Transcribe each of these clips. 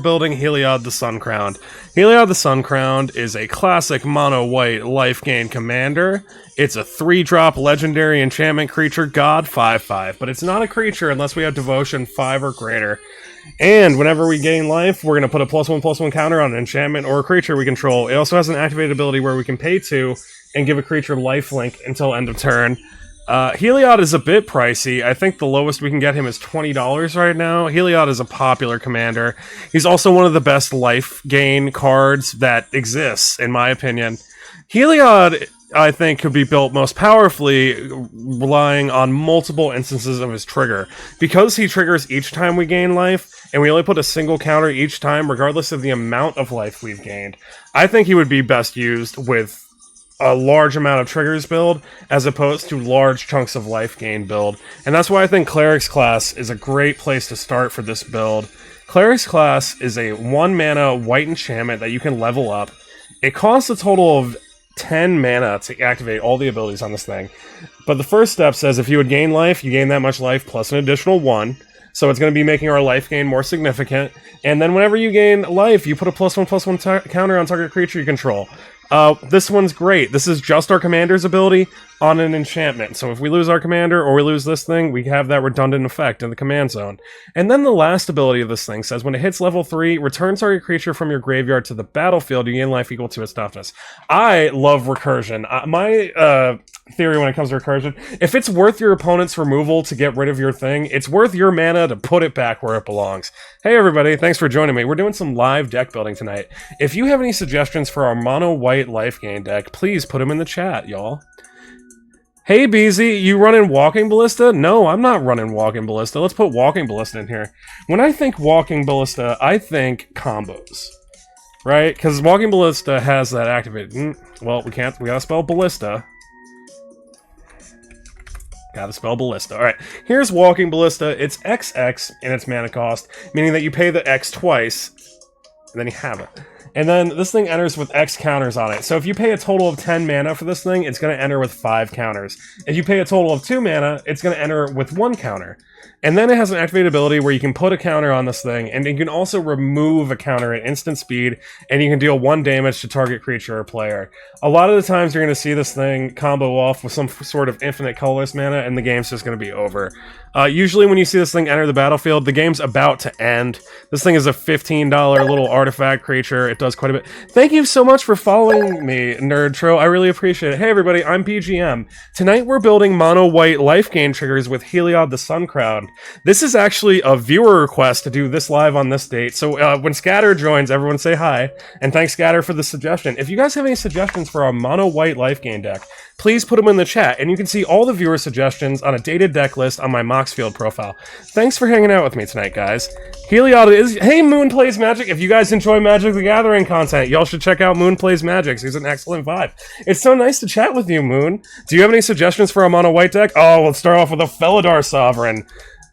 building Heliod the Sun-Crowned. Heliod the Sun-Crowned is a classic mono-white life gain commander. It's a 3-drop legendary enchantment creature, god 5/5, but it's not a creature unless we have devotion 5 or greater. And whenever we gain life, we're going to put a +1/+1 counter on an enchantment or a creature we control. It also has an activated ability where we can pay 2 and give a creature lifelink until end of turn. Heliod is a bit pricey. I think the lowest we can get him is $20 right now. Heliod is a popular commander. He's also one of the best life gain cards that exists, in my opinion. Heliod, I think, could be built most powerfully relying on multiple instances of his trigger. Because he triggers each time we gain life, and we only put a single counter each time, regardless of the amount of life we've gained, I think he would be best used with a large amount of triggers build, as opposed to large chunks of life gain build. And that's why I think Cleric's Class is a great place to start for this build. Cleric's Class is a 1-mana white enchantment that you can level up. It costs a total of 10 mana to activate all the abilities on this thing. But the first step says if you would gain life, you gain that much life plus an additional 1. So it's going to be making our life gain more significant. And then whenever you gain life, you put a +1/+1 counter on target creature you control. This one's great. This is just our commander's ability on an enchantment. So if we lose our commander or we lose this thing, we have that redundant effect in the command zone. And then the last ability of this thing says when it hits level 3, return target creature from your graveyard to the battlefield. You gain life equal to its toughness. I love recursion. My theory when it comes to recursion, if it's worth your opponent's removal to get rid of your thing, it's worth your mana to put it back where it belongs. Hey everybody, thanks for joining me. We're doing some live deck building tonight. If you have any suggestions for our mono-white life gain deck, please put them in the chat, y'all. Hey BZ, you running Walking Ballista? No, I'm not running Walking Ballista. Let's put Walking Ballista in here. When I think Walking Ballista, I think combos. Right? Because Walking Ballista has that activated. Well, we gotta spell Ballista. Gotta spell Ballista. Alright, here's Walking Ballista. It's XX in its mana cost, meaning that you pay the X twice, and then you have it. And then this thing enters with X counters on it. So if you pay a total of 10 mana for this thing, it's going to enter with 5 counters. If you pay a total of 2 mana, it's going to enter with 1 counter. And then it has an activated ability where you can put a counter on this thing, and you can also remove a counter at instant speed, and you can deal 1 damage to target creature or player. A lot of the times you're going to see this thing combo off with some sort of infinite colorless mana, and the game's just going to be over. Usually when you see this thing enter the battlefield, the game's about to end. This thing is a $15 little artifact creature. It does quite a bit. Thank you so much for following me, Nerdtro. I really appreciate it. Hey everybody, I'm BGM. Tonight we're building mono-white life gain triggers with Heliod the Sun-Crowned. This is actually a viewer request to do this live on this date. So when Scatter joins, everyone say hi. And thanks Scatter for the suggestion. If you guys have any suggestions for our mono-white life gain deck, please put them in the chat, and you can see all the viewer suggestions on a dated deck list on my Moxfield profile. Thanks for hanging out with me tonight, guys. Heliod is... Hey, Moon Plays Magic! If you guys enjoy Magic the Gathering content, y'all should check out Moon Plays Magic. He's an excellent vibe. It's so nice to chat with you, Moon. Do you have any suggestions for a mono-white deck? Oh, let's start off with a Felidar Sovereign.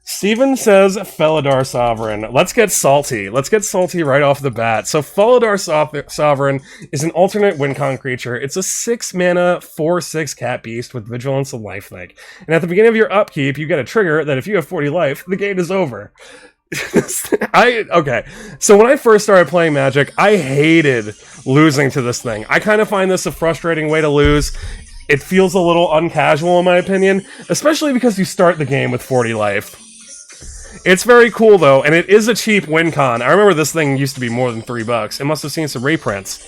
Steven says Felidar Sovereign. Let's get salty. Let's get salty right off the bat. So Felidar Sovereign is an alternate win-con creature. It's a 6-mana, 4/6 cat beast with vigilance and lifelink. And at the beginning of your upkeep, you get a trigger that if you have 40 life, the game is over. Okay, so when I first started playing Magic, I hated losing to this thing. I kind of find this a frustrating way to lose. It feels a little uncasual in my opinion, especially because you start the game with 40 life. It's very cool though, and it is a cheap win con. I remember this thing used to be more than $3. It must have seen some reprints.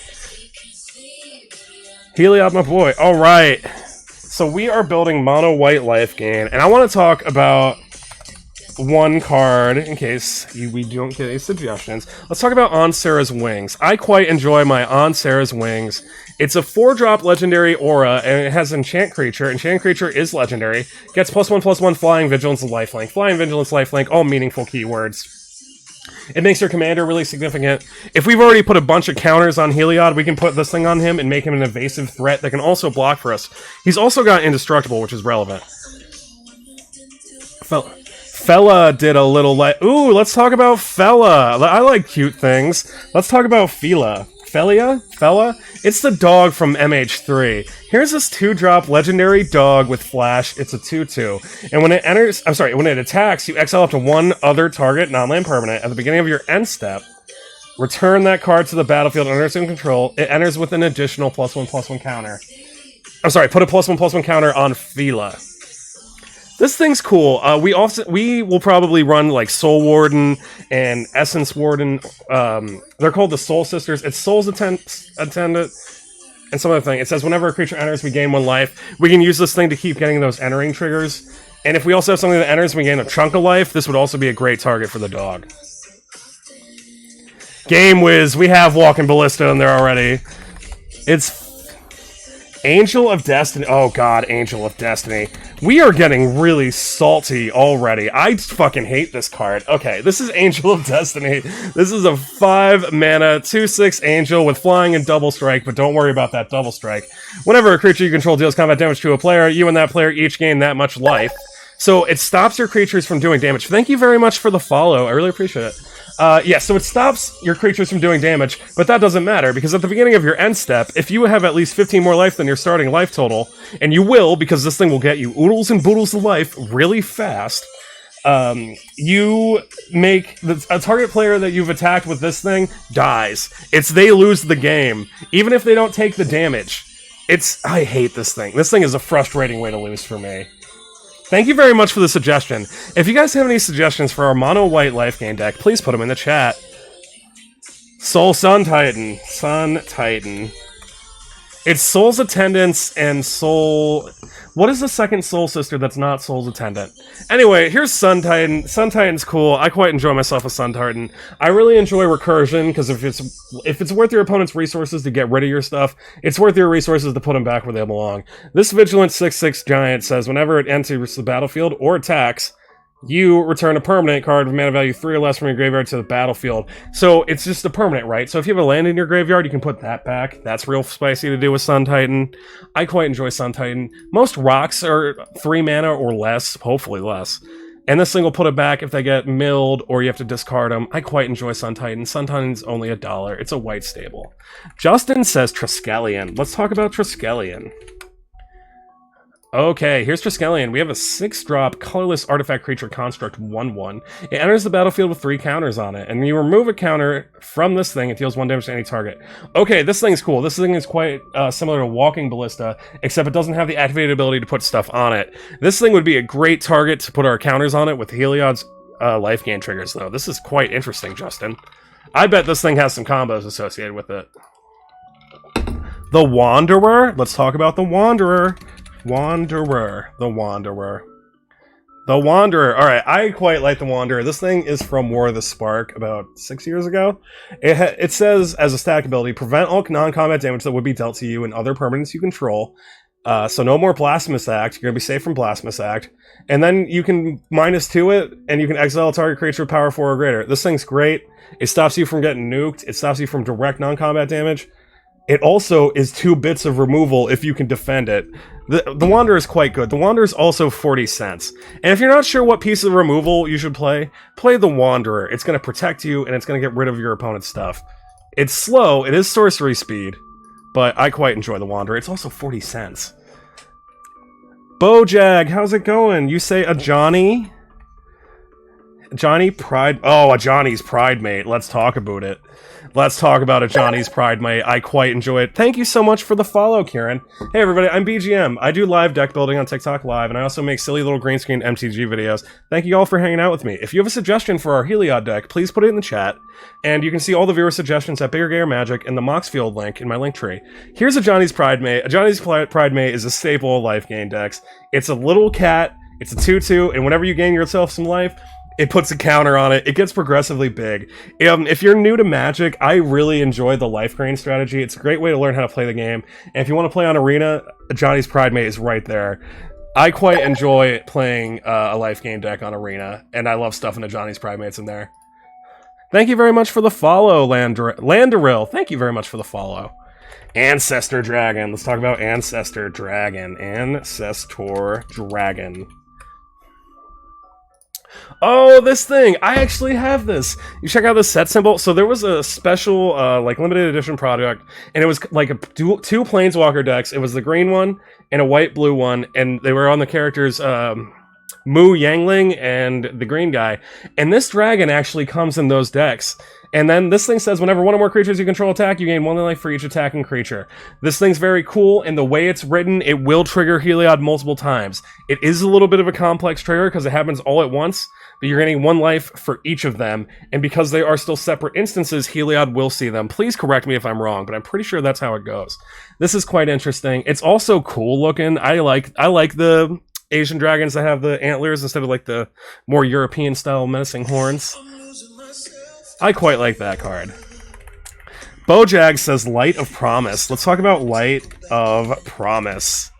Heliod, my boy. Alright. So we are building mono-white life gain, and I want to talk about one card, in case we don't get any suggestions. Let's talk about On Sarah's Wings. I quite enjoy my On Sarah's Wings. It's a 4-drop legendary aura, and it has enchant creature. Enchant creature is legendary. Gets +1/+1 flying, vigilance, and lifelink. Flying, vigilance, lifelink, all meaningful keywords. It makes your commander really significant. If we've already put a bunch of counters on Heliod, we can put this thing on him and make him an evasive threat that can also block for us. He's also got indestructible, which is relevant. Fella did a little ooh, let's talk about Fella. I like cute things. Let's talk about Fela. Fella? It's the dog from MH3. Here's this 2-drop legendary dog with flash. It's a 2/2. And when it attacks, you exile up to 1 other target non-land permanent at the beginning of your end step. Return that card to the battlefield under its own control. It enters with an additional +1/+1 counter. I'm sorry, put a +1/+1 counter on Fila. This thing's cool. We will probably run like Soul Warden and Essence Warden. They're called the Soul Sisters. It's Soul's Attendant and some other thing. It says whenever a creature enters, we gain 1 life. We can use this thing to keep getting those entering triggers. And if we also have something that enters, we gain a chunk of life. This would also be a great target for the dog. Game Wiz, we have Walking Ballista in there already. It's Angel of Destiny. Oh god, Angel of Destiny. We are getting really salty already. I fucking hate this card. Okay, this is Angel of Destiny. This is a 5 mana, 2/6 Angel with flying and double strike, but don't worry about that double strike. Whenever a creature you control deals combat damage to a player, you and that player each gain that much life. So it stops your creatures from doing damage. Thank you very much for the follow. I really appreciate it. Yeah, so it stops your creatures from doing damage, but that doesn't matter, because at the beginning of your end step, if you have at least 15 more life than your starting life total, and you will, because this thing will get you oodles and boodles of life really fast, you make a target player that you've attacked with this thing dies. They lose the game, even if they don't take the damage. I hate this thing. This thing is a frustrating way to lose for me. Thank you very much for the suggestion. If you guys have any suggestions for our mono-white life gain deck, please put them in the chat. Soul Sun Titan. Sun Titan. It's Soul's Attendants and Soul... What is the second Soul Sister that's not Soul's Attendant? Anyway, here's Sun Titan. Sun Titan's cool. I quite enjoy myself with Sun Titan. I really enjoy Recursion, because if it's worth your opponent's resources to get rid of your stuff, it's worth your resources to put them back where they belong. This Vigilant 6/6 Giant says whenever it enters the battlefield or attacks, you return a permanent card with mana value 3 or less from your graveyard to the battlefield. So it's just a permanent, right? So if you have a land in your graveyard, you can put that back. That's real spicy to do with Sun Titan. I quite enjoy Sun Titan. Most rocks are 3 mana or less, hopefully less. And this thing will put it back if they get milled or you have to discard them. I quite enjoy Sun Titan. Sun Titan's only $1. It's a white stable. Justin says Triskelion. Let's talk about Triskelion. Okay, here's Triskelion. We have a 6-drop colorless artifact creature construct 1/1. It enters the battlefield with 3 counters on it, and you remove a counter from this thing, it deals 1 damage to any target. Okay, this thing's cool. This thing is quite similar to Walking Ballista, except it doesn't have the activated ability to put stuff on it. This thing would be a great target to put our counters on it with Heliod's life gain triggers, though. This is quite interesting, Justin. I bet this thing has some combos associated with it. The Wanderer? Let's talk about the Wanderer. The Wanderer. Alright, I quite like the Wanderer. This thing is from War of the Spark about 6 years ago. It says, as a static ability, prevent all non-combat damage that would be dealt to you and other permanents you control. So no more Blasphemous Act. You're going to be safe from Blasphemous Act. And then you can -2 it, and you can exile a target creature with power 4 or greater. This thing's great. It stops you from getting nuked. It stops you from direct non-combat damage. It also is 2 bits of removal if you can defend it. The Wanderer is quite good. The Wanderer is also 40 cents. And if you're not sure what piece of removal you should play the Wanderer. It's going to protect you, and it's going to get rid of your opponent's stuff. It's slow, it is sorcery speed, but I quite enjoy the Wanderer. It's also 40 cents. Bojag, how's it going? You say a Johnny? Johnny Pride... Oh, a Johnny's Pride Mate. Let's talk about it. Let's talk about a Johnny's Pride Mate. I quite enjoy it. Thank you so much for the follow, Kieran. Hey everybody, I'm BGM. I do live deck building on TikTok Live, and I also make silly little green screen MTG videos. Thank you all for hanging out with me. If you have a suggestion for our Heliod deck, please put it in the chat, and you can see all the viewer suggestions at BiggerGayerMagic and the Moxfield link in my link tree. Here's a Johnny's Pride Mate. A Johnny's Pride Mate is a staple of life gain decks. It's a little cat, it's a 2/2, and whenever you gain yourself some life, it puts a counter on it. It gets progressively big. If you're new to Magic, I really enjoy the life gain strategy. It's a great way to learn how to play the game. And if you want to play on Arena, Johnny's Pride Mate is right there. I quite enjoy playing a life gain deck on Arena, and I love stuffing the Johnny's Pride Mates in there. Thank you very much for the follow, Landaril. Thank you very much for the follow. Ancestor Dragon. Let's talk about Ancestor Dragon. Ancestor Dragon. Oh, this thing! I actually have this! You check out the set symbol. So there was a special, like, limited edition product, and it was like two Planeswalker decks. It was the green one and a white-blue one, and they were on the characters, Mu Yangling and the green guy. And this dragon actually comes in those decks. And then this thing says, whenever one or more creatures you control attack, you gain 1 life for each attacking creature. This thing's very cool, and the way it's written, it will trigger Heliod multiple times. It is a little bit of a complex trigger, because it happens all at once, but you're getting 1 life for each of them, and because they are still separate instances, Heliod will see them. Please correct me if I'm wrong, but I'm pretty sure that's how it goes. This is quite interesting. It's also cool looking. I like the Asian dragons that have the antlers instead of like the more European style menacing horns. I quite like that card. Bojag says Light of Promise. Let's talk about Light of Promise.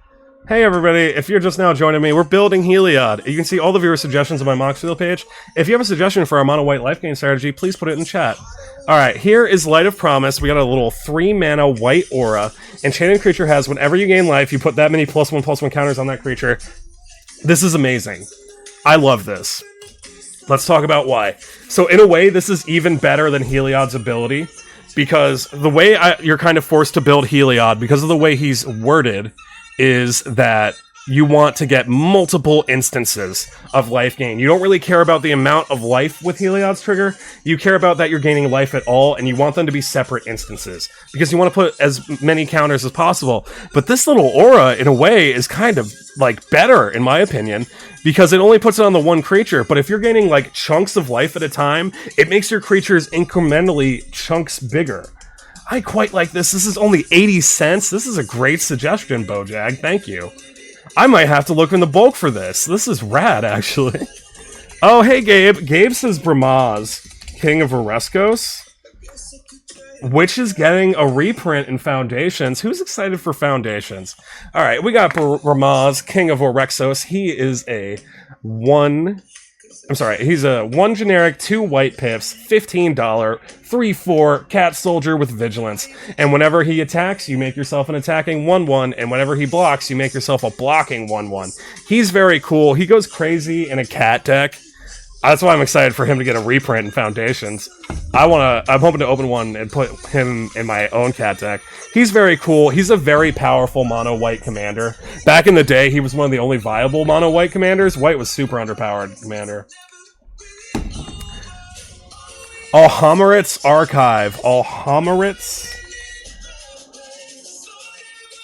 Hey everybody, if you're just now joining me, we're building Heliod. You can see all the viewer suggestions on my Moxfield page. If you have a suggestion for our mono white life gain strategy, please put it in chat. Alright, here is Light of Promise. We got a little 3-mana white aura. Enchanted creature has, whenever you gain life, you put that many +1/+1 counters on that creature. This is amazing. I love this. Let's talk about why. So in a way, this is even better than Heliod's ability, because the way you're kind of forced to build Heliod, because of the way he's worded, is that you want to get multiple instances of life gain. You don't really care about the amount of life with Heliod's trigger. You care about that you're gaining life at all, and you want them to be separate instances, because you want to put as many counters as possible. But this little aura, in a way, is kind of, like, better, in my opinion, because it only puts it on the one creature, but if you're gaining, like, chunks of life at a time, it makes your creatures incrementally chunks bigger. I quite like this. This is only 80 cents. This is a great suggestion, Bojag. Thank you. I might have to look in the bulk for this. This is rad, actually. Oh, hey, Gabe. Gabe says Bramaz, King of Oreskos, which is getting a reprint in Foundations. Who's excited for Foundations? All right, we got Bramaz, King of Orexos. He is a he's a 1 generic, 2 white pips, $15, 3/4 cat soldier with vigilance. And whenever he attacks, you make yourself an attacking 1/1, and whenever he blocks, you make yourself a blocking 1/1. He's very cool. He goes crazy in a cat deck. That's why I'm excited for him to get a reprint in Foundations. I'm hoping to open one and put him in my own cat deck. He's very cool. He's a very powerful mono-white commander. Back in the day, he was one of the only viable mono-white commanders. White was super underpowered commander. Alhammarit's Archive. Alhammarit's...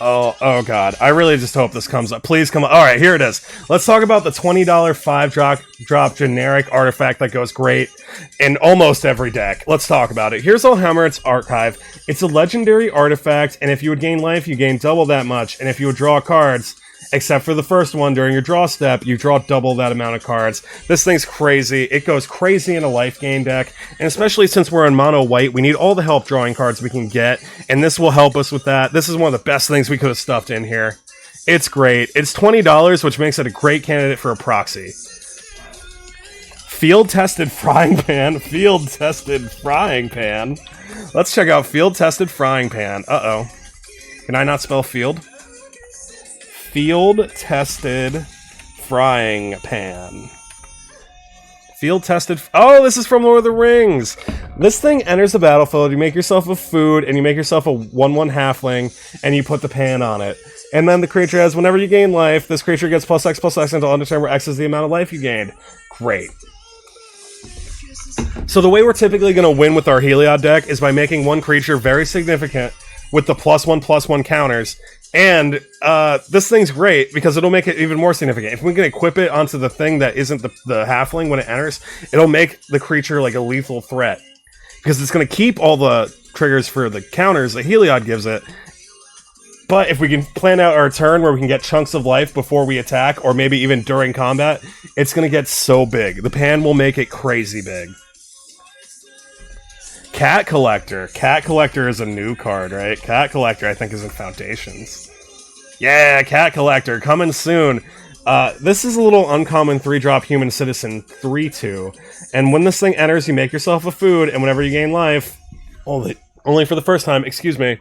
Oh god. I really just hope this comes up. Please come up. Alright, here it is. Let's talk about the $20 5-drop generic artifact that goes great in almost every deck. Let's talk about it. Here's Alhammarit's Archive. It's a legendary artifact, and if you would gain life, you gain double that much. And if you would draw cards, except for the first one, during your draw step, you draw double that amount of cards. This thing's crazy. It goes crazy in a life gain deck, and especially since we're in mono white, we need all the help drawing cards we can get, and this will help us with that. This is one of the best things we could have stuffed in here. It's great. It's $20, which makes it a great candidate for a proxy. Field-tested frying pan. Field-tested frying pan. Let's check out field-tested frying pan. Uh-oh. Can I not spell field? Field-tested frying pan. Field-tested... Oh, this is from Lord of the Rings! This thing enters the battlefield, you make yourself a food, and you make yourself a 1/1 halfling, and you put the pan on it. And then the creature has, whenever you gain life, this creature gets +X/+X until undetermined where X is the amount of life you gained. Great. So the way we're typically going to win with our Heliod deck is by making one creature very significant with the +1/+1 counters. And this thing's great because it'll make it even more significant. If we can equip it onto the thing that isn't the halfling when it enters, it'll make the creature like a lethal threat. Because it's going to keep all the triggers for the counters that Heliod gives it. But if we can plan out our turn where we can get chunks of life before we attack, or maybe even during combat, it's going to get so big. The pan will make it crazy big. Cat Collector. Cat Collector is a new card, right? Cat Collector, I think, is in Foundations. Yeah, Cat Collector, coming soon. This is a little uncommon 3-drop Human Citizen 3/2. And when this thing enters, you make yourself a food, and whenever you gain life... Only for the first time, excuse me.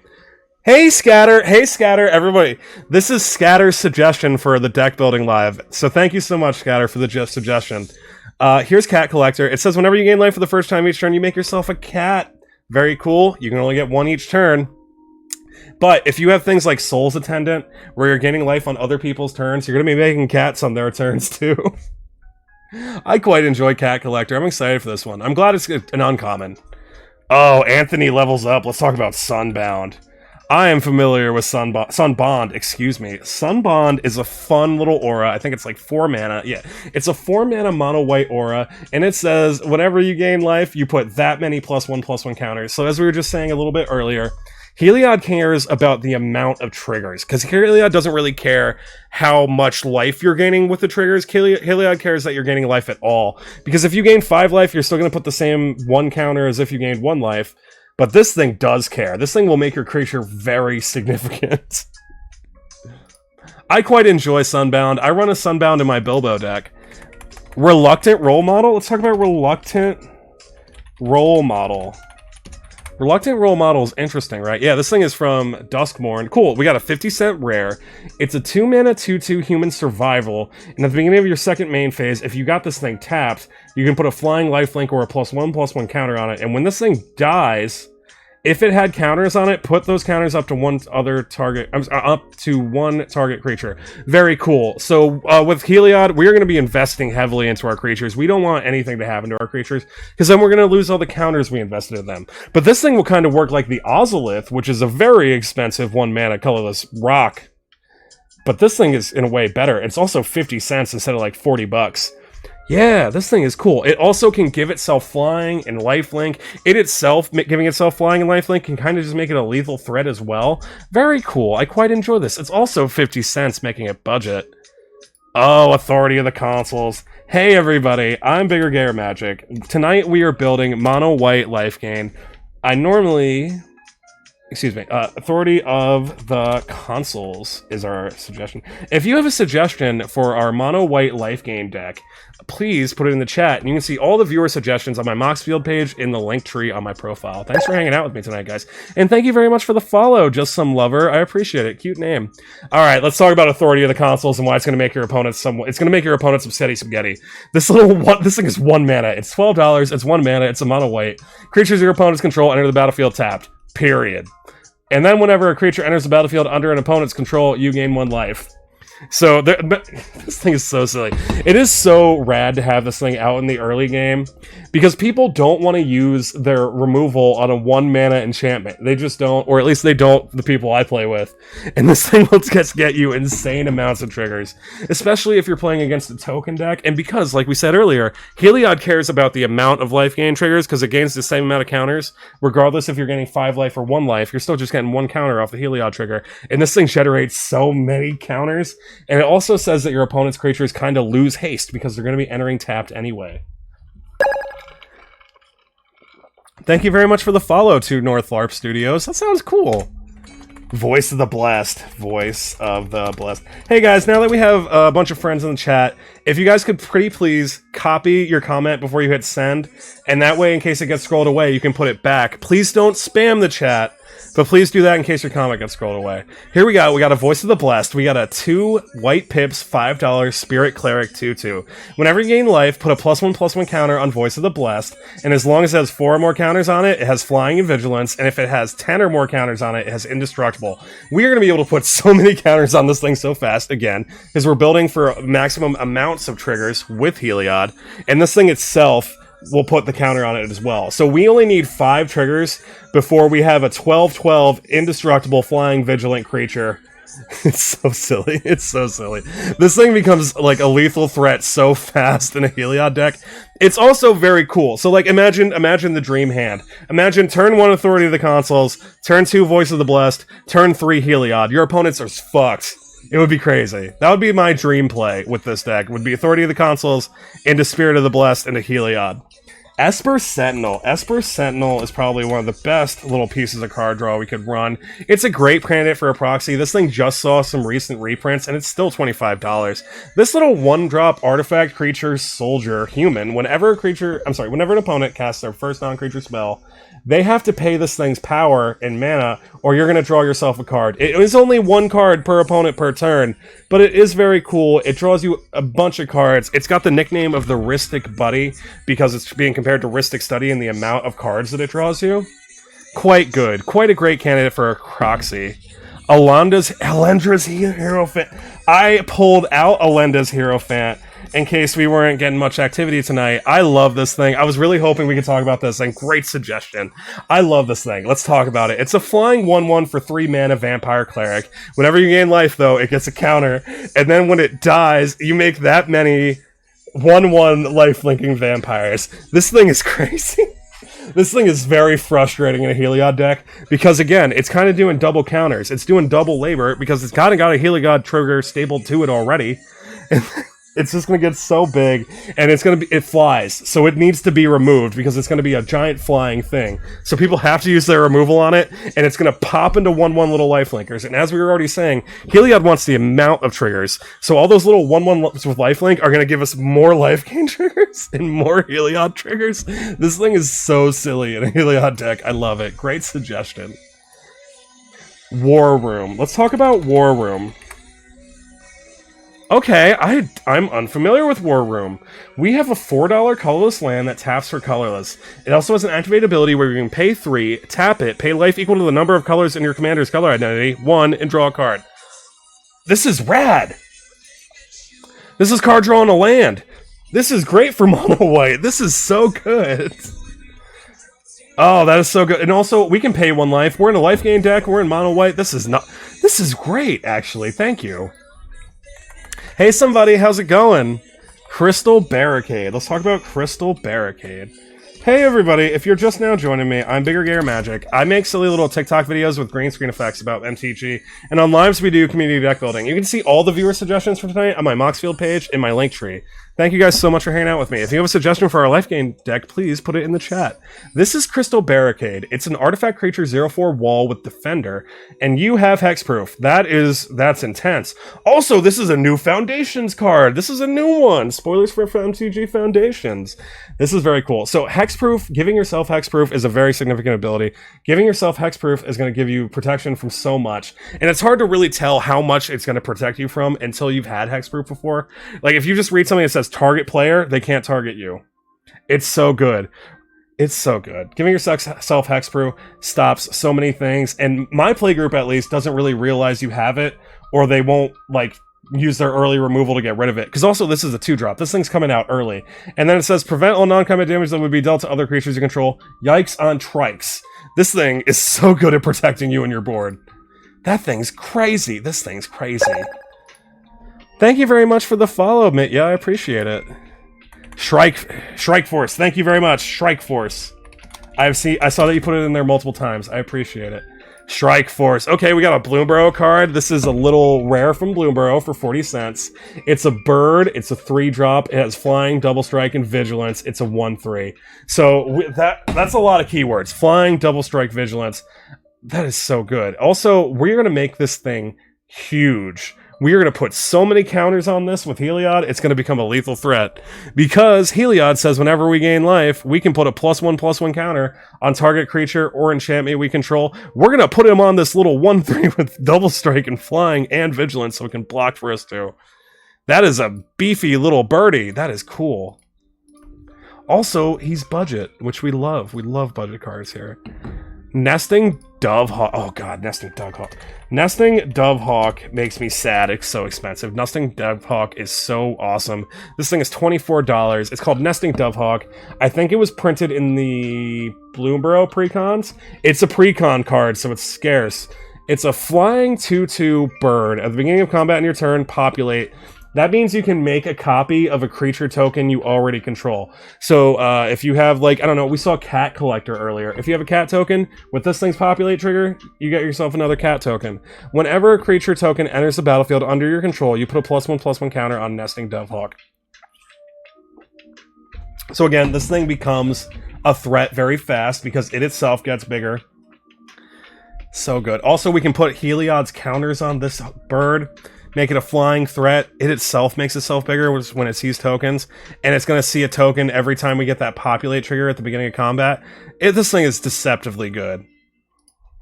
Hey, Scatter! Hey, Scatter, everybody! This is Scatter's suggestion for the deck building live. So thank you so much, Scatter, for the suggestion. Here's Cat Collector. It says whenever you gain life for the first time each turn, you make yourself a cat. Very cool. You can only get one each turn. But if you have things like Soul's Attendant, where you're gaining life on other people's turns, you're going to be making cats on their turns too. I quite enjoy Cat Collector. I'm excited for this one. I'm glad it's an uncommon. Oh, Anthony levels up. Let's talk about Sunbound. I am familiar with Sunbond, excuse me. Sunbond is a fun little aura. I think it's like 4 mana. Yeah, it's a 4 mana mono white aura, and it says whenever you gain life, you put that many +1/+1 counters. So as we were just saying a little bit earlier, Heliod cares about the amount of triggers, because Heliod doesn't really care how much life you're gaining with the triggers. Heliod cares that you're gaining life at all, because if you gain 5 life, you're still going to put the same 1 counter as if you gained 1 life. But this thing does care. This thing will make your creature very significant. I quite enjoy Sunbound. I run a Sunbound in my Bilbo deck. Reluctant Role Model? Let's talk about Reluctant Role Model. Reluctant Role Model is interesting, right? Yeah, this thing is from Duskmourn. Cool, we got a 50-cent rare. It's a 2-mana 2/2 human survival, and at the beginning of your second main phase, if you got this thing tapped, you can put a flying lifelink or a +1/+1 counter on it, and when this thing dies, if it had counters on it, put those counters up to one target creature. Very cool. So with Heliod, we're going to be investing heavily into our creatures. We don't want anything to happen to our creatures, because then we're going to lose all the counters we invested in them. But this thing will kind of work like the Ozolith, which is a very expensive 1-mana colorless rock. But this thing is, in a way, better. It's also 50 cents instead of like 40 bucks. Yeah, this thing is cool. It also can give itself flying and lifelink. It itself, giving itself flying and lifelink, can kind of just make it a lethal threat as well. Very cool. I quite enjoy this. It's also 50 cents, making it budget. Oh, Authority of the Consoles. Hey everybody, I'm BiggerGayerMagic. Tonight we are building mono white life gain. I normally... Excuse me, Authority of the Consoles is our suggestion. If you have a suggestion for our mono white life gain deck, please put it in the chat, and you can see all the viewer suggestions on my Moxfield page in the link tree on my profile. Thanks for hanging out with me tonight, guys. And thank you very much for the follow, Just Some Lover. I appreciate it. Cute name. Alright, let's talk about Authority of the Consoles and why it's going to make your opponents it's going to make your opponents spaghetti. This thing is 1 mana. It's $12, it's 1 mana, it's a mono white. Creatures your opponents control enter the battlefield tapped. Period. And then whenever a creature enters the battlefield under an opponent's control, you gain 1 life. So, this thing is so silly. It is so rad to have this thing out in the early game, because people don't want to use their removal on a 1-mana enchantment. They just don't, or at least they don't, the people I play with. And this thing will just get you insane amounts of triggers, especially if you're playing against a token deck, and because, like we said earlier, Heliod cares about the amount of life gain triggers, because it gains the same amount of counters, regardless if you're getting 5 life or 1 life, you're still just getting 1 counter off the Heliod trigger, and this thing generates so many counters. And it also says that your opponent's creatures kind of lose haste because they're going to be entering tapped anyway. Thank you very much for the follow to North LARP Studios. That sounds cool. Voice of the Blessed. Voice of the Blessed. Hey guys, now that we have a bunch of friends in the chat, if you guys could pretty please copy your comment before you hit send, and that way in case it gets scrolled away, you can put it back. Please don't spam the chat. But please do that in case your comment gets scrolled away. Here we go. We got a Voice of the Blessed. We got a 2 white pips, $5 Spirit Cleric 2/2. Whenever you gain life, put a +1/+1 counter on Voice of the Blessed, and as long as it has 4 or more counters on it, it has Flying and Vigilance, and if it has 10 or more counters on it, it has Indestructible. We are going to be able to put so many counters on this thing so fast, again, because we're building for maximum amounts of triggers with Heliod, and this thing itself will put the counter on it as well. So we only need 5 triggers before we have a 12/12 indestructible flying vigilant creature. It's so silly. It's so silly. This thing becomes like a lethal threat so fast in a Heliod deck. It's also very cool. So like imagine the dream hand. Imagine turn 1 Authority of the Consoles, turn 2 Voice of the Blessed, turn 3 Heliod. Your opponents are fucked. It would be crazy. That would be my dream play with this deck. Would be Authority of the Consoles into Spirit of the Blessed into Heliod. Esper Sentinel. Esper Sentinel is probably one of the best little pieces of card draw we could run. It's a great candidate for a proxy. This thing just saw some recent reprints, and it's still $25. This little 1-drop artifact creature soldier human, whenever an opponent casts their first non-creature spell, they have to pay this thing's power and mana, or you're going to draw yourself a card. It is only 1 card per opponent per turn, but it is very cool. It draws you a bunch of cards. It's got the nickname of the Ristic Buddy, because it's being compared to Ristic Study in the amount of cards that it draws you. Quite good. Quite a great candidate for a proxy. Elendra's Hierophant. I pulled out Elendra's Hierophant in case we weren't getting much activity tonight. I love this thing. I was really hoping we could talk about this, and great suggestion. I love this thing. Let's talk about it. It's a flying 1/1 for 3 mana vampire cleric. Whenever you gain life, though, it gets a counter, and then when it dies, you make that many 1/1 life-linking vampires. This thing is crazy. This thing is very frustrating in a Heliod deck, because again, it's kind of doing double counters. It's doing double labor, because it's kind of got a Heliod trigger stapled to it already. And it's just going to get so big, and it flies, so it needs to be removed, because it's going to be a giant flying thing. So people have to use their removal on it, and it's going to pop into 1/1 little lifelinkers. And as we were already saying, Heliod wants the amount of triggers, so all those little 1/1 with lifelink are going to give us more life gain triggers and more Heliod triggers. This thing is so silly in a Heliod deck. I love it. Great suggestion. War Room. Let's talk about War Room. Okay, I'm unfamiliar with War Room. We have a $4 colorless land that taps for colorless. It also has an activate ability where you can pay 3, tap it, pay life equal to the number of colors in your commander's color identity, 1, and draw a card. This is rad! This is card draw on a land. This is great for mono white. This is so good. Oh, that is so good. And also, we can pay 1 life. We're in a life gain deck. We're in mono white. This is great, actually. Thank you. Hey somebody, how's it going? Crystal Barricade. Let's talk about Crystal Barricade. Hey everybody, if you're just now joining me, I'm BiggerGayerMagic. I make silly little TikTok videos with green screen effects about MTG, and on lives we do community deck building. You can see all the viewer suggestions for tonight on my Moxfield page in my link tree. Thank you guys so much for hanging out with me. If you have a suggestion for our life gain deck, please put it in the chat. This is Crystal Barricade. It's an artifact creature 0/4 wall with Defender, and you have hexproof. That's intense. Also, this is a new Foundations card. This is a new one. Spoilers for MTG Foundations. This is very cool. So hexproof, giving yourself hexproof is a very significant ability. Giving yourself hexproof is going to give you protection from so much, and it's hard to really tell how much it's going to protect you from until you've had hexproof before. Like if you just read something that says target player, they can't target you. It's so good. It's so good. Giving yourself hexproof stops so many things, and my playgroup at least doesn't really realize you have it, or they won't like use their early removal to get rid of it. Because also this is a 2-drop. This thing's coming out early. And then it says prevent all non-combat damage that would be dealt to other creatures you control. Yikes on trikes. This thing is so good at protecting you and your board. That thing's crazy. This thing's crazy. Thank you very much for the follow, Mitt. Yeah, I appreciate it. Shrike Force. Thank you very much, Shrike Force. I saw that you put it in there multiple times. I appreciate it. Shrike Force. Okay, we got a Bloomburrow card. This is a little rare from Bloomburrow for 40 cents. It's a bird. It's a 3-drop. It has flying, double strike, and vigilance. It's a 1/3. So that's a lot of keywords. Flying, double strike, vigilance. That is so good. Also, we're going to make this thing huge. We are going to put so many counters on this with Heliod, it's going to become a lethal threat. Because Heliod says whenever we gain life, we can put a +1/+1 counter on target creature or enchantment we control. We're going to put him on this little 1/3 with double strike and flying and vigilance so it can block for us too. That is a beefy little birdie. That is cool. Also, he's budget, which we love. We love budget cards here. Nesting Dovehawk. Oh god, Nesting Dovehawk. Nesting Dovehawk makes me sad. It's so expensive. Nesting Dovehawk is so awesome. This thing is $24. It's called Nesting Dovehawk. I think it was printed in the Bloomburrow precons. It's a precon card, so it's scarce. It's a flying 2/2 bird. At the beginning of combat in your turn, populate. That means you can make a copy of a creature token you already control. So if you have, like, I don't know, we saw Cat Collector earlier. If you have a cat token, with this thing's populate trigger, you get yourself another cat token. Whenever a creature token enters the battlefield under your control, you put a +1/+1 counter on Nesting Dovehawk. So again, this thing becomes a threat very fast because it itself gets bigger. So good. Also, we can put Heliod's counters on this bird. Make it a flying threat. It itself makes itself bigger when it sees tokens, and it's going to see a token every time we get that populate trigger at the beginning of combat. This thing is deceptively good.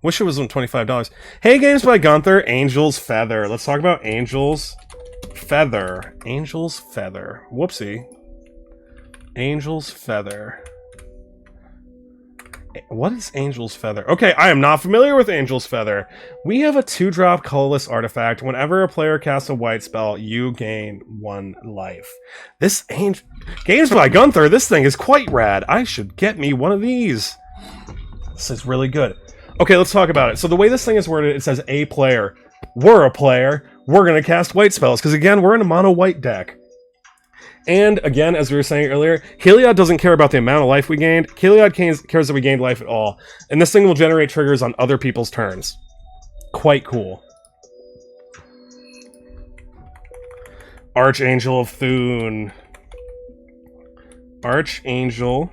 Wish it was on $25. Hey, games by Gunther, Angel's Feather. Let's talk about Angel's Feather. Angel's Feather. Whoopsie. Angel's Feather. What is Angel's Feather? Okay, I am not familiar with Angel's Feather. We have a 2-drop colorless artifact. Whenever a player casts a white spell, you gain 1 life. This Games by Gunther, this thing is quite rad. I should get me one of these. This is really good. Okay, let's talk about it. So the way this thing is worded, it says a player. We're a player. We're going to cast white spells, because again, we're in a mono-white deck. And again, as we were saying earlier, Heliod doesn't care about the amount of life we gained. Heliod cares that we gained life at all. And this thing will generate triggers on other people's turns. Quite cool. Archangel of Thune. Archangel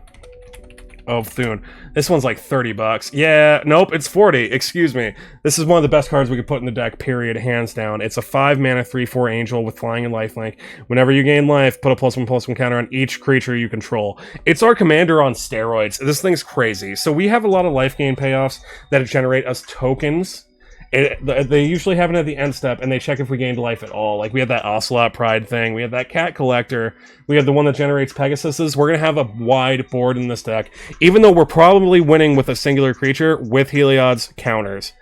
of Thune. This one's like 30 bucks. Yeah, nope, it's 40. Excuse me. This is one of the best cards we could put in the deck, period, hands down. It's a 5-mana 3/4 angel with flying and lifelink. Whenever you gain life, put a +1/+1 counter on each creature you control. It's our commander on steroids. This thing's crazy. So we have a lot of life gain payoffs that generate us tokens. They usually happen at the end step, and they check if we gained life at all. Like, we had that Ocelot Pride thing, we had that Cat Collector, we have the one that generates Pegasuses. We're going to have a wide board in this deck, even though we're probably winning with a singular creature with Heliod's counters.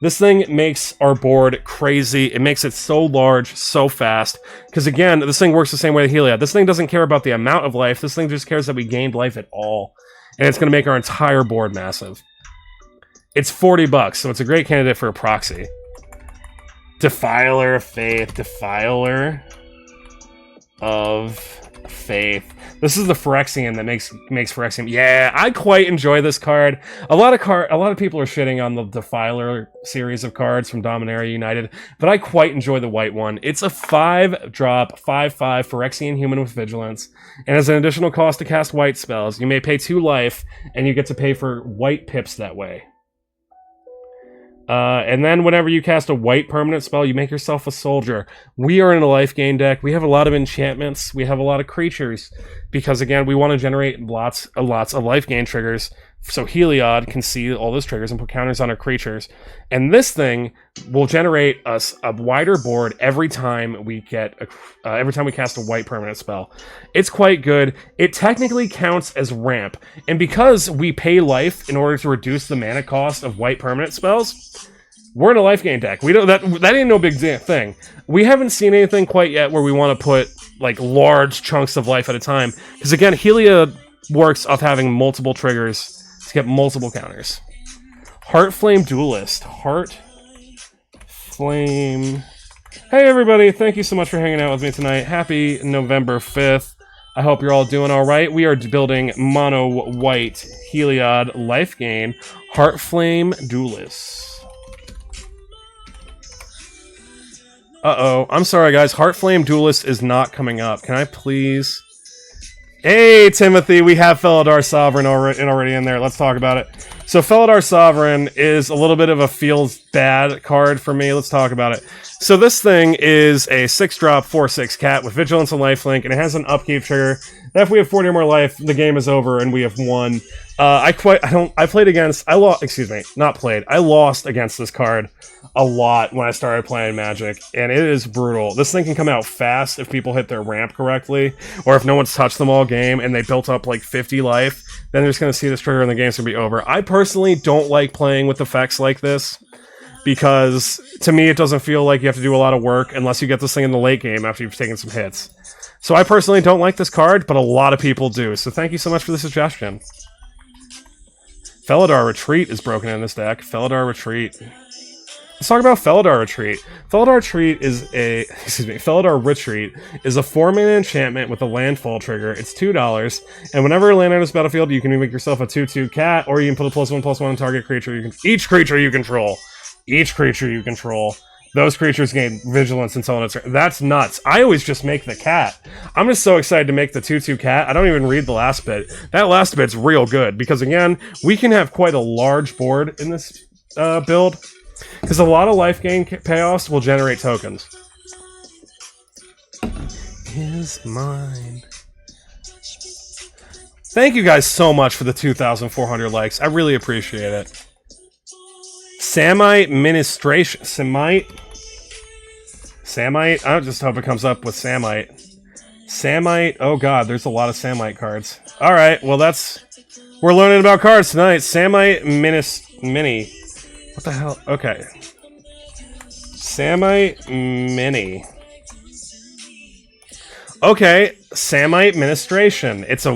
This thing makes our board crazy. It makes it so large, so fast. Because again, this thing works the same way as Heliod. This thing doesn't care about the amount of life, this thing just cares that we gained life at all. And it's going to make our entire board massive. It's 40 bucks, so it's a great candidate for a proxy. Defiler of Faith. Defiler of Faith. This is the Phyrexian that makes Phyrexian. Yeah, I quite enjoy this card. A lot of people are shitting on the Defiler series of cards from Dominaria United, but I quite enjoy the white one. It's a 5-drop, 5/5 Phyrexian human with vigilance, and as an additional cost to cast white spells, you may pay 2 life, and you get to pay for white pips that way. And then whenever you cast a white permanent spell, you make yourself a soldier. We are in a life gain deck. We have a lot of enchantments. We have a lot of creatures. Because, again, we want to generate lots of life gain triggers. So Heliod can see all those triggers and put counters on our creatures. And this thing will generate us a wider board every time we cast a white permanent spell. It's quite good. It technically counts as ramp. And because we pay life in order to reduce the mana cost of white permanent spells, we're in a life gain deck. We don't that ain't no big thing. We haven't seen anything quite yet where we want to put like large chunks of life at a time. Because again, Heliod works off having multiple triggers to get multiple counters. Heartflame Duelist. Heartflame. Hey everybody, thank you so much for hanging out with me tonight. Happy November 5th. I hope you're all doing alright. We are building mono white Heliod life gain. Heartflame Duelist. Uh-oh. I'm sorry, guys. Heartflame Duelist is not coming up. Can I please... Hey, Timothy! We have Felidar Sovereign already in there. Let's talk about it. So, Felidar Sovereign is a little bit of a feels bad card for me. Let's talk about it. So, this thing is a 6-drop, 4/6 cat with Vigilance and Lifelink, and it has an upkeep trigger. That if we have 40 or more life, the game is over and we have won. I lost against this card a lot when I started playing Magic, and it is brutal. This thing can come out fast if people hit their ramp correctly, or if no one's touched them all game and they built up like 50 life, then they're just going to see this trigger and the game's going to be over. I personally don't like playing with effects like this, because to me it doesn't feel like you have to do a lot of work unless you get this thing in the late game after you've taken some hits. So I personally don't like this card, but a lot of people do, so thank you so much for the suggestion. Felidar Retreat is broken in this deck. Felidar Retreat. Let's talk about Felidar Retreat. Felidar Retreat is a... Felidar Retreat is a 4-mana enchantment with a landfall trigger. It's $2, and whenever a land enters the battlefield, you can make yourself a 2/2 cat, or you can put a +1/+1 on target creature. Each creature you control. Each creature you control. Those creatures gain vigilance until it's... That's nuts. I always just make the cat. I'm just so excited to make the 2/2 cat. I don't even read the last bit. That last bit's real good, because again, we can have quite a large board in this build, because a lot of life gain payoffs will generate tokens. Is mine. Thank you guys so much for the 2,400 likes. I really appreciate it. Samite Ministration. Samite? I just hope it comes up with Samite. Samite. Oh god, there's a lot of Samite cards. Alright, well that's We're learning about cards tonight. Samite Mini. What the hell? Okay. Samite Mini. Okay, Samite Ministration. It's a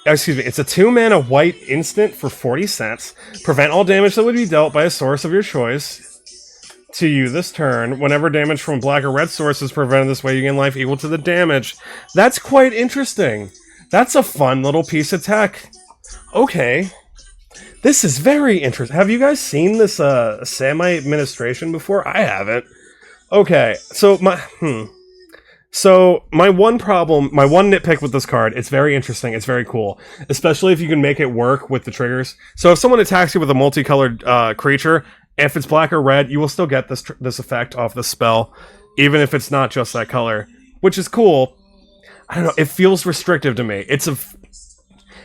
it's a 2-mana white instant for 40 cents. Prevent all damage that would be dealt by a source of your choice to you this turn. Whenever damage from black or red source is prevented this way, you gain life equal to the damage. That's quite interesting. That's a fun little piece of tech. Okay. This is very interesting. Have you guys seen this Samite Administration before? I haven't. Okay, so my one nitpick with this card, it's very interesting, it's very cool. Especially if you can make it work with the triggers. So if someone attacks you with a multicolored creature, if it's black or red, you will still get this effect off the spell, even if it's not just that color. Which is cool. I don't know, it feels restrictive to me.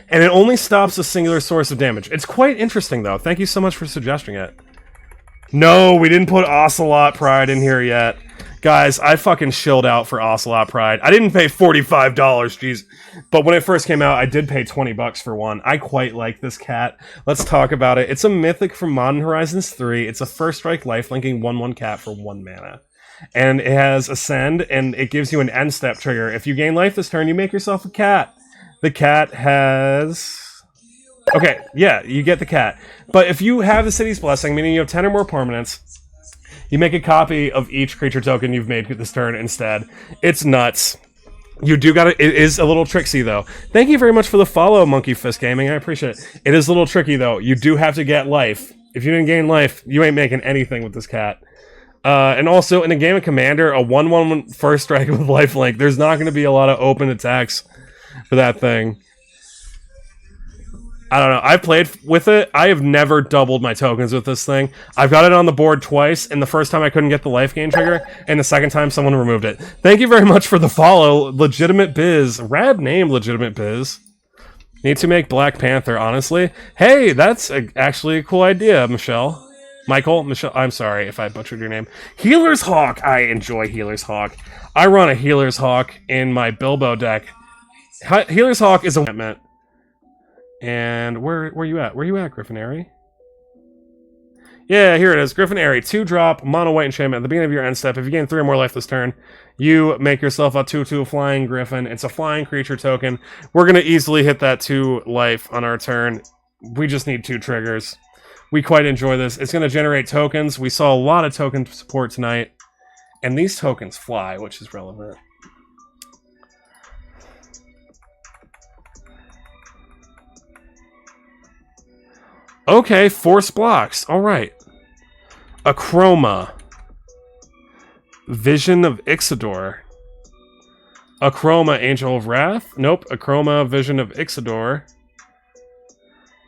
And it only stops a singular source of damage. It's quite interesting, though. Thank you so much for suggesting it. No, we didn't put Ocelot Pride in here yet. Guys, I fucking shilled out for Ocelot Pride. I didn't pay $45, jeez. But when it first came out, I did pay $20 for one. I quite like this cat. Let's talk about it. It's a mythic from Modern Horizons 3. It's a first strike lifelinking 1/1 cat for 1 mana. And it has Ascend, and it gives you an end step trigger. If you gain life this turn, you make yourself a cat. The cat has... Okay, yeah, you get the cat. But if you have the City's Blessing, meaning you have 10 or more permanents, you make a copy of each creature token you've made this turn instead. It's nuts. You do gotta... It is a little tricksy, though. Thank you very much for the follow, Monkey Fist Gaming. I appreciate it. It is a little tricky, though. You do have to get life. If you didn't gain life, you ain't making anything with this cat. And also, in a game of Commander, a 1/1 first strike with lifelink, there's not going to be a lot of open attacks for that thing. I don't know. I've played with it. I have never doubled my tokens with this thing. I've got it on the board twice, and the first time I couldn't get the life gain trigger, and the second time someone removed it. Thank you very much for the follow, Legitimate Biz. Rad name, Legitimate Biz. Need to make Black Panther, honestly. Hey, that's actually a cool idea, Michelle. Michael? Michelle? I'm sorry if I butchered your name. Healer's Hawk! I enjoy Healer's Hawk. I run a Healer's Hawk in my Bilbo deck. Healer's Hawk is a enchantment. And where you at? Where you at, Griffinary? Yeah, here it is. Griffinary, 2-drop, mono white enchantment. At the beginning of your end step, if you gain 3 or more life this turn, you make yourself a 2/2 flying griffin. It's a flying creature token. We're going to easily hit that 2 life on our turn. We just need 2 triggers. We quite enjoy this. It's going to generate tokens. We saw a lot of token support tonight. And these tokens fly, which is relevant. Okay, force blocks. Alright. Achroma. Vision of Ixidor. Achroma, Angel of Wrath. Nope. Achroma, Vision of Ixidor.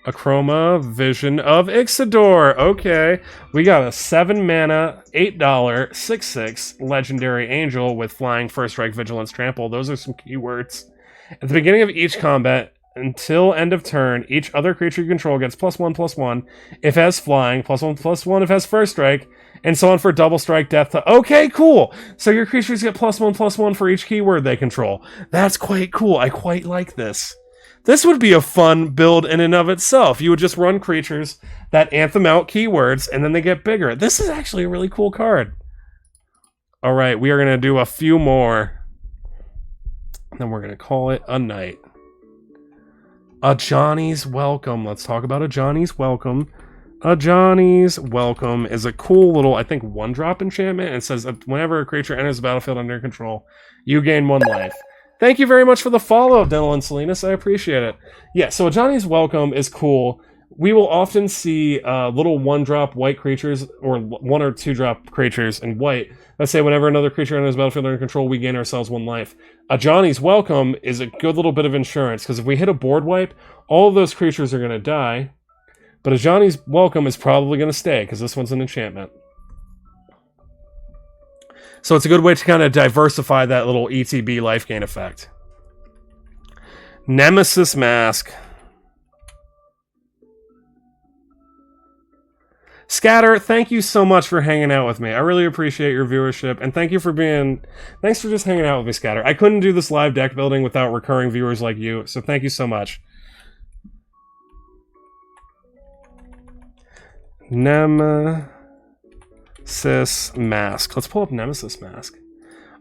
Achroma, Vision of Ixidor. Okay. We got a 7-mana, $8, 6/6 Legendary Angel with Flying, First Strike, Vigilance, Trample. Those are some keywords. At the beginning of each combat, until end of turn, each other creature you control gets +1/+1 if it has Flying, +1/+1 if it has First Strike, and so on for double strike, death to... Okay, cool! So your creatures get +1/+1 for each keyword they control. That's quite cool. I quite like this. This would be a fun build in and of itself. You would just run creatures that anthem out keywords, and then they get bigger. This is actually a really cool card. Alright, we are going to do a few more. And then we're going to call it a night. A Johnny's Welcome. Let's talk about a Johnny's Welcome. A Johnny's Welcome is a cool little, I think, 1-drop enchantment. And it says that whenever a creature enters the battlefield under your control, you gain 1 life. Thank you very much for the follow, Dental and Salinas. I appreciate it. Yeah, so a Johnny's Welcome is cool. We will often see little 1-drop white creatures, or 1 or 2-drop creatures in white. Let's say whenever another creature enters the battlefield under control, we gain ourselves 1 life. A Johnny's Welcome is a good little bit of insurance, because if we hit a board wipe, all of those creatures are going to die. But a Johnny's Welcome is probably going to stay, because this one's an enchantment. So it's a good way to kind of diversify that little ETB life gain effect. Nemesis Mask. Scatter, thank you so much for hanging out with me. I really appreciate your viewership, and thanks for just hanging out with me, Scatter. I couldn't do this live deck building without recurring viewers like you, so thank you so much. Nemesis Mask. Let's pull up Nemesis Mask.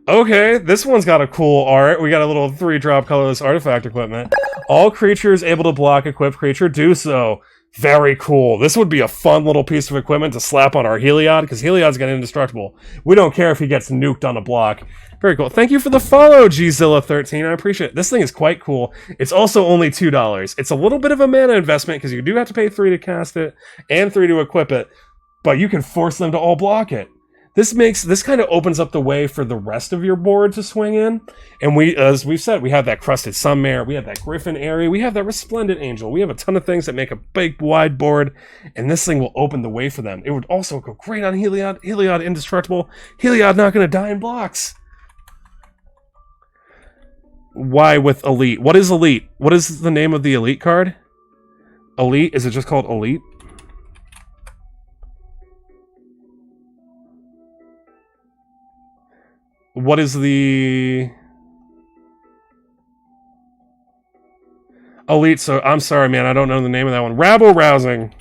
Okay, this one's got a cool art. We got a little 3-drop colorless artifact equipment. All creatures able to block equipped creature do so. Very cool. This would be a fun little piece of equipment to slap on our Heliod, because Heliod's got indestructible. We don't care if he gets nuked on a block. Very cool. Thank you for the follow, Gzilla13. I appreciate it. This thing is quite cool. It's also only $2. It's a little bit of a mana investment, because you do have to pay 3 to cast it, and 3 to equip it, but you can force them to all block it. This kind of opens up the way for the rest of your board to swing in. And we, as we've said, we have that Crusted Sunmare, we have that Griffin Aerie, we have that Resplendent Angel. We have a ton of things that make a big, wide board, and this thing will open the way for them. It would also go great on Heliod. Heliod indestructible. Heliod not going to die in blocks. Why with Elite? What is Elite? What is the name of the Elite card? Elite? Is it just called Elite? What is the Elite? So I'm sorry, man. I don't know the name of that one. Rabble-rousing.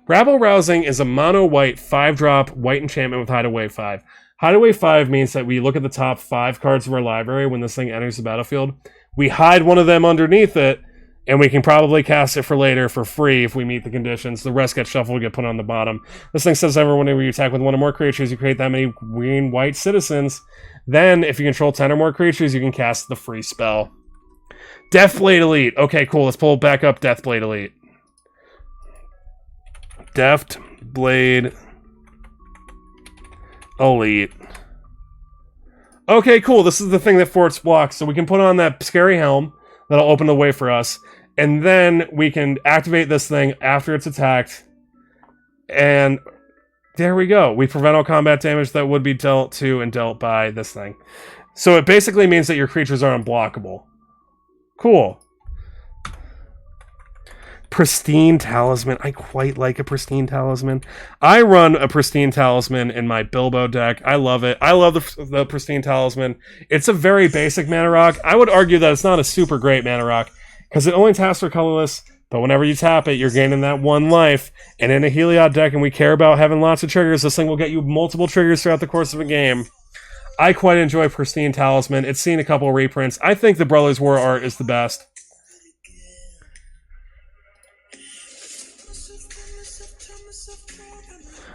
Rabble-rousing is a mono-white 5-drop white enchantment with Hideaway 5. Hideaway 5 means that we look at the top 5 cards of our library when this thing enters the battlefield. We hide one of them underneath it, and we can probably cast it for later for free if we meet the conditions. The rest get shuffled, get put on the bottom. This thing says whenever you attack with one or more creatures, you create that many green white citizens. Then, if you control 10 or more creatures, you can cast the free spell. Deathblade Elite. Okay, cool. Let's pull back up Deathblade Elite. Deathblade Elite. Okay, cool. This is the thing that forts blocks. So we can put on that scary helm. That'll open the way for us. And then we can activate this thing after it's attacked. And there we go. We prevent all combat damage that would be dealt to and dealt by this thing. So it basically means that your creatures are unblockable. Cool. Pristine Talisman. I quite like a Pristine Talisman. I run a Pristine Talisman in my Bilbo deck. I love it. I love the Pristine Talisman. It's a very basic mana rock. I would argue that it's not a super great mana rock because it only taps for colorless, but whenever you tap it, you're gaining that 1 life. And in a Heliod deck, and we care about having lots of triggers, this thing will get you multiple triggers throughout the course of a game. I quite enjoy Pristine Talisman. It's seen a couple of reprints. I think the Brothers War art is the best.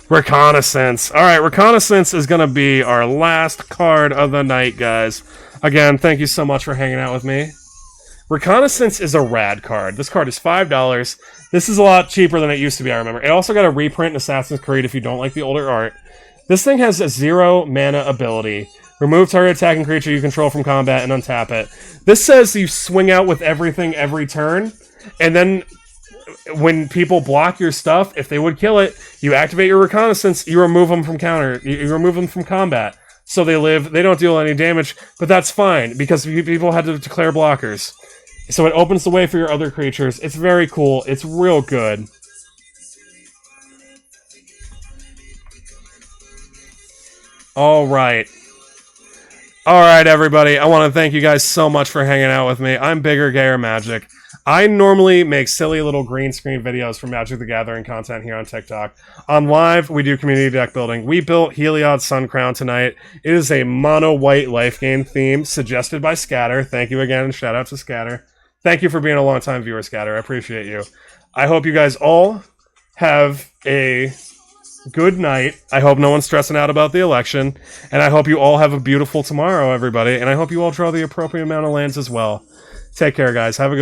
Reconnaissance. Alright, Reconnaissance is going to be our last card of the night, guys. Again, thank you so much for hanging out with me. Reconnaissance is a rad card. This card is $5. This is a lot cheaper than it used to be, I remember. It also got a reprint in Assassin's Creed if you don't like the older art. This thing has a 0 mana ability. Remove target attacking creature you control from combat and untap it. This says you swing out with everything every turn, and then when people block your stuff, if they would kill it, you activate your Reconnaissance, you remove them from you remove them from combat. So they live, they don't deal any damage, but that's fine, because people had to declare blockers. So it opens the way for your other creatures. It's very cool. It's real good. Alright. Alright, everybody. I want to thank you guys so much for hanging out with me. I'm BiggerGayerMagic. I normally make silly little green screen videos for Magic the Gathering content here on TikTok. On live, we do community deck building. We built Heliod Sun Crown tonight. It is a mono-white life gain theme suggested by Scatter. Thank you again, and shout out to Scatter. Thank you for being a long-time viewer, Scatter. I appreciate you. I hope you guys all have a good night. I hope no one's stressing out about the election. And I hope you all have a beautiful tomorrow, everybody. And I hope you all draw the appropriate amount of lands as well. Take care, guys. Have a good